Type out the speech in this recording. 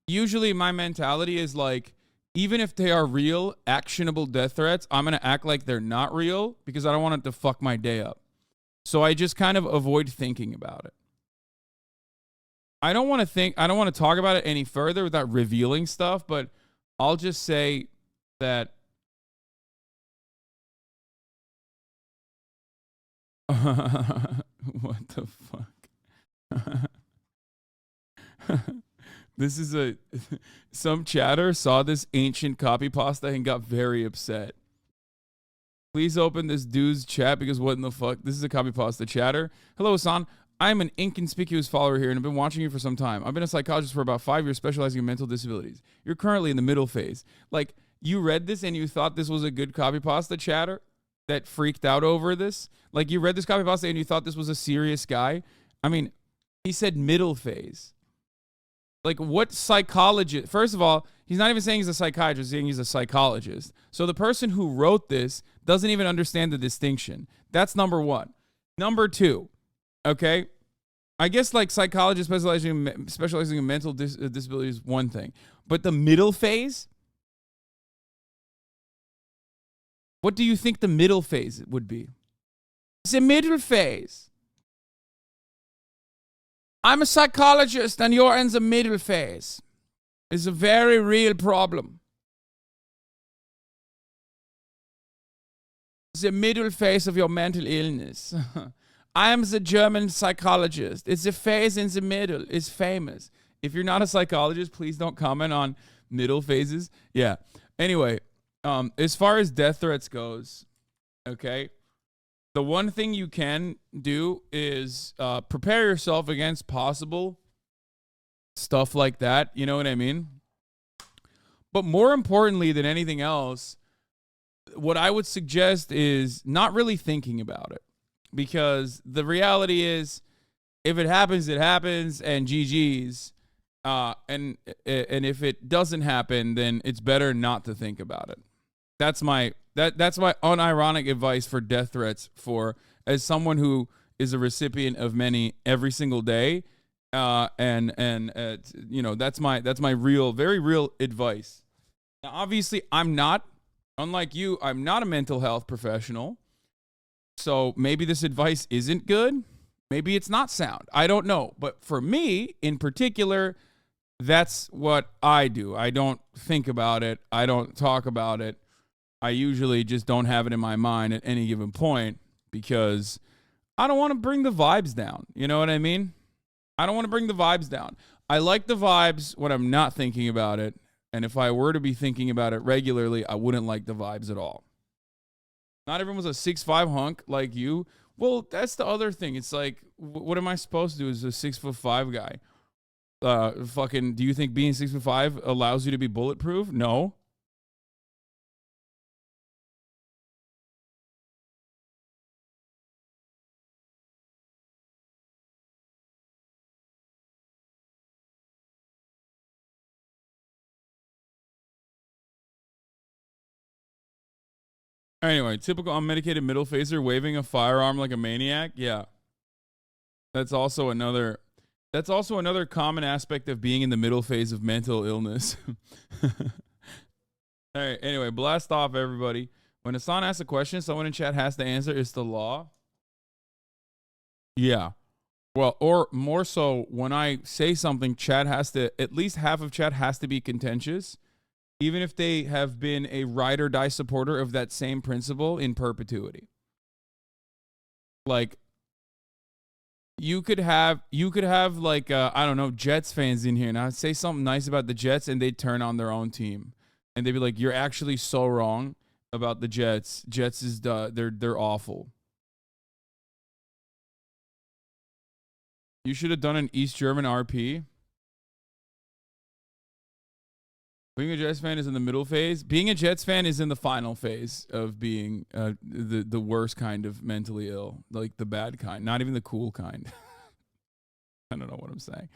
usually my mentality is like, even if they are real, actionable death threats, I'm going to act like they're not real because I don't want it to fuck my day up. So I just kind of avoid thinking about it. I don't want to talk about it any further without revealing stuff, but I'll just say that what the fuck? This is some chatter saw this ancient copy pasta and got very upset. Please open this dude's chat because what in the fuck? This is a copy pasta chatter. Hello, Hassan. I'm an inconspicuous follower here and I've been watching you for some time. I've been a psychologist for about 5 years specializing in mental disabilities. You're currently in the middle phase. Like, you read this and you thought this was a good copy pasta chatter that freaked out over this? Like, you read this copy pasta and you thought this was a serious guy? I mean, he said middle phase. Like, what psychologist? First of all, he's not even saying he's a psychiatrist, he's saying he's a psychologist. So the person who wrote this doesn't even understand the distinction. That's number one. Number two, okay? I guess like psychologists specializing in mental disability is one thing. But the middle phase? What do you think the middle phase would be? It's a middle phase. I'm a psychologist and you're in the middle phase. It's a very real problem. The middle phase of your mental illness. I am the German psychologist. It's a phase in the middle. It's famous. If you're not a psychologist, please don't comment on middle phases. Yeah. Anyway, as far as death threats goes, okay, the one thing you can do is prepare yourself against possible stuff like that. You know what I mean? But more importantly than anything else, what I would suggest is not really thinking about it. Because the reality is, if it happens, it happens, and GG's. And if it doesn't happen, then it's better not to think about it. That's my unironic advice for death threats as someone who is a recipient of many every single day. That's my real, very real advice. Now, obviously, unlike you, I'm not a mental health professional. So maybe this advice isn't good. Maybe it's not sound. I don't know. But for me, in particular, that's what I do. I don't think about it. I don't talk about it. I usually just don't have it in my mind at any given point because I don't want to bring the vibes down. You know what I mean? I don't want to bring the vibes down. I like the vibes when I'm not thinking about it. And if I were to be thinking about it regularly, I wouldn't like the vibes at all. Not everyone's a 6'5" hunk like you. Well, that's the other thing. It's like, what am I supposed to do as a 6'5" guy? Do you think being 6'5" allows you to be bulletproof? No. Anyway, typical unmedicated middle phaser waving a firearm like a maniac. Yeah. That's also another common aspect of being in the middle phase of mental illness. All right. Anyway, blast off, everybody. When Hassan asks a question, someone in chat has to answer. It's the law. Yeah. Well, or more so, when I say something, at least half of chat has to be contentious, even if they have been a ride or die supporter of that same principle in perpetuity. Like, you could have like, I don't know, Jets fans in here. And I'd say something nice about the Jets and they'd turn on their own team. And they'd be like, you're actually so wrong about the Jets. Jets is, they're awful. You should have done an East German RP. Being a Jets fan is in the middle phase. Being a Jets fan is in the final phase of being the worst kind of mentally ill, like the bad kind, not even the cool kind. I don't know what I'm saying.